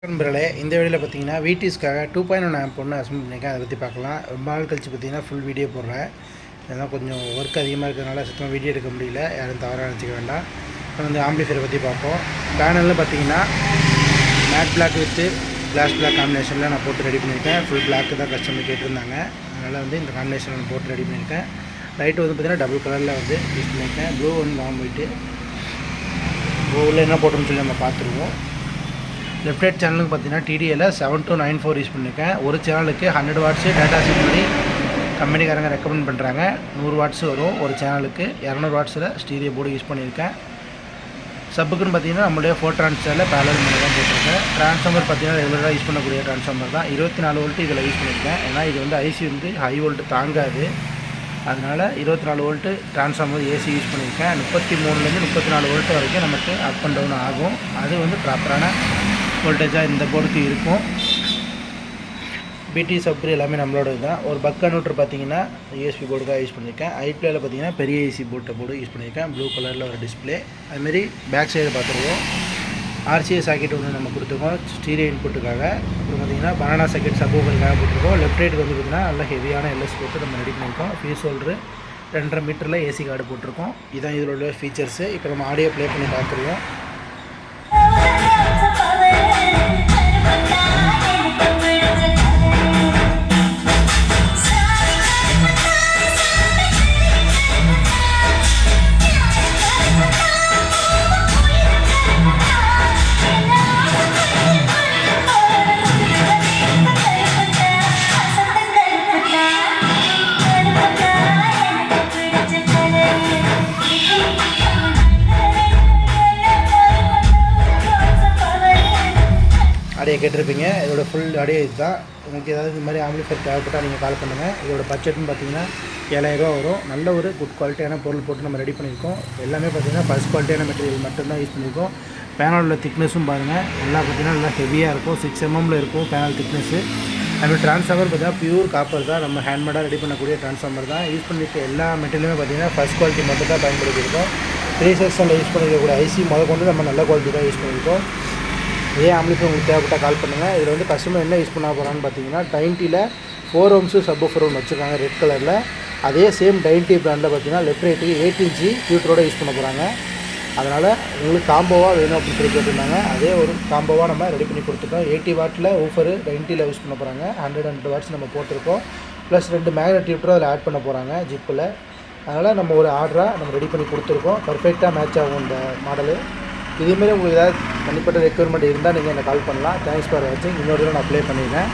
நண்பர்களே, இந்த வீடியோவில் பார்த்தீங்கன்னா விடிஎஸ்க்காக 2.1 ஆம்ப் ஒன்று அசம்பிள் பண்ணியிருக்கேன். அதை பற்றி பார்க்கலாம். ரொம்ப நாள் கழிச்சு பார்த்தீங்கன்னா ஃபுல் வீடியோ போடுறேன். ஏன்னா கொஞ்சம் ஒர்க் அதிகமாக இருக்கிறதுனால சுத்தமாக வீடியோ எடுக்க முடியல. யாரும் தவறாக நினச்சிக்க வேண்டாம். இப்போ வந்து ஆம்பிளிஃபையரை பற்றி பார்ப்போம். பேனலில் பார்த்தீங்கன்னா matte black with gloss black காம்பினேஷனில் நான் போட்டு ரெடி பண்ணியிருக்கேன். ஃபுல் பிளாக்கு தான் கஸ்டமர் கேட்டிருந்தாங்க. அதனால் வந்து இந்த காம்பினேஷனில் நான் போட்டு ரெடி பண்ணியிருக்கேன். லைட்டு வந்து பார்த்தீங்கன்னா டபுள் கலரில் வந்து யூஸ் பண்ணியிருக்கேன். ப்ளூ ஒன்று வாம் ஒயிட்டு. உள்ள என்ன போட்டோம்னு சொல்லி நம்ம பார்த்துருவோம். லெஃப்ட் ரைட் சேனலுக்கு பார்த்தீங்கன்னா டிடிஏல 7294 யூஸ் பண்ணியிருக்கேன். ஒரு சேனலுக்கு 100 வாட்ஸு டேட்டா ஷீட் பண்ணி கம்பெனிக்காரங்க ரெக்கமெண்ட் பண்ணுறாங்க. 100 வாட்ஸ் வரும். ஒரு சேனலுக்கு 200 வாட்ஸில் ஸ்டீரியோ போர்டு யூஸ் பண்ணியிருக்கேன். சப்புக்குன்னு பார்த்தீங்கன்னா நம்மளுடைய 4 டிரான்ஸ்ஃபார்மரில் பேரலல் பண்ணி தான் போட்டிருக்கேன். ட்ரான்ஸ்ஃபார்மர் பார்த்தீங்கன்னா ரெகுலராக யூஸ் பண்ணக்கூடிய ட்ரான்ஸ்ஃபார்மர் தான். 24 வோல்ட்டு இதில் யூஸ் பண்ணியிருக்கேன். ஏன்னா இது வந்து ஐசி வந்து ஹை வோல்ட்டு தாங்காது. அதனால் 24 வோல்ட்டு ட்ரான்ஸ்ஃபார்மர் ஏசி யூஸ் பண்ணியிருக்கேன். 33லேருந்து 34 வோல்ட்டு வரைக்கும் நமக்கு அப் அண்ட் டவுன் ஆகும். அது வந்து ப்ராப்பரான வோல்டேஜாக இந்த போர்டுக்கு இருக்கும். பிடி சப்ரி எல்லாமே நம்மளோட தான். ஒரு பக் கன்வெர்ட்டர் பார்த்தீங்கன்னா யூஎஸ்பி போர்டுக்காக யூஸ் பண்ணியிருக்கேன். ஐப்ளேயில் பார்த்தீங்கன்னா பெரிய ஏசி போர்டு யூஸ் பண்ணியிருக்கேன். ப்ளூ கலரில் ஒரு டிஸ்பிளே. அதுமாரி பேக் சைடு பார்த்துருவோம். ஆர்சிஏ சாக்கெட் ஒன்று நம்ம கொடுத்துருக்கோம் ஸ்டீரியோ இன்புட்டுக்காக. அப்புறம் பார்த்தீங்கன்னா பனானா சாக்கெட் சப்போக்கலுக்காக போட்டிருக்கோம். லெஃப்ட் ரைட்டுக்கு வந்து பார்த்தீங்கன்னா நல்லா ஹெவியான எல்எஸ் போட்டு நம்ம ரெடி பண்ணியிருக்கோம். ஃபீஸ் ஹோல்டரு 2.5 மீட்டரில் ஏசி கார்டு போட்டிருக்கோம். இதுதான் இதில் உள்ள ஃபீச்சர்ஸு. இப்போ நம்ம ஆடியோ ப்ளே பண்ணி பார்த்துருவோம். ஆடியோ கேட்டிருப்பீங்க. இதோட ஃபுல் ஆடியோ இது தான். உங்களுக்கு ஏதாவது இந்த மாதிரி ஆம்பிளிஃபையர் தேவைப்பட்டால் நீங்கள் கால் பண்ணுங்கள். இதோட பட்ஜெட்னு பார்த்தீங்கன்னா 7000 ரூபா வரும். நல்ல ஒரு குட் குவாலிட்டியான பொருள் போட்டு நம்ம ரெடி பண்ணியிருக்கோம். எல்லாமே பார்த்தீங்கன்னா ஃபஸ்ட் குவாலிட்டியான மெட்டீரியல் மட்டும்தான் யூஸ் பண்ணியிருக்கோம். பேனலோட திக்னஸும் பாருங்கள். எல்லாம் பார்த்தீங்கன்னா நல்லா ஹெவியாக இருக்கும். 6 mm இருக்கும் பேனல் திக்னஸ்ஸு. அதுமாதிரி ட்ரான்ஸ்ஃபார்மர் பார்த்தீங்கன்னா பியூர் காப்பர் தான். நம்ம ஹேண்ட்மேடாக ரெடி பண்ணக்கூடிய ட்ரான்ஸ்ஃபார்மர் தான். யூஸ் பண்ணியிருக்க எல்லா மெட்டீரியலுமே பார்த்தீங்கன்னா ஃபஸ்ட் குவாலிட்டி மட்டும் தான் பயன்படுத்தியிருக்கோம். 3 செக்ஷனில் யூஸ் பண்ணியிருக்கக்கூடிய ஐசி கொண்டு நம்ம நல்ல குவாலிட்டி தான் யூஸ் பண்ணியிருக்கோம். இதே ஆம்பிளிஃபையர் உங்களுக்கு தேவைப்பட்டால் கால் பண்ணுங்கள். இதில் வந்து கஸ்டமர் என்ன யூஸ் பண்ண போகிறான்னு பார்த்தீங்கன்னா 90ல் 4 ohms சப்வூஃபர் ஒன்று வச்சுருக்காங்க ரெட் கலரில். அதே சேம் 90 பிராண்டில் பார்த்தீங்கன்னா லெஃப்ட் ரைட்டுக்கு 8 inch ஃபியூட்டரோட யூஸ் பண்ண போகிறாங்க. அதனால் உங்களுக்கு காம்போவாக வேணும் அப்படின்னு சொல்லி கேட்டிருந்தாங்க. அதே ஒரு காம்போவாக நம்ம ரெடி பண்ணி கொடுத்துட்டோம். 80 வாட்டில் ஊஃபரு 90ல் யூஸ் பண்ண போகிறாங்க. 102 வாட்ஸ் நம்ம போட்டிருக்கோம். ப்ளஸ் 2 மேக்னெட் டியூட்டரும் அதில் ஆட் பண்ண போகிறாங்க ஜிப்பில். அதனால் நம்ம ஒரு ஆர்டராக நம்ம ரெடி பண்ணி கொடுத்துருக்கோம். பர்ஃபெக்டாக மேட்ச் ஆகும் இந்த மாடலு. இதேமாரி உங்களுக்கு ஏதாவது தனிப்பட்ட ரெக்குயர்மெண்ட் இருந்தால் நீங்கள் என்னை கால் பண்ணலாம். தேங்க்ஸ் ஃபார் வாட்சிங். இன்னொரு தடவை நான் அப்ளை பண்ணிடுறேன்.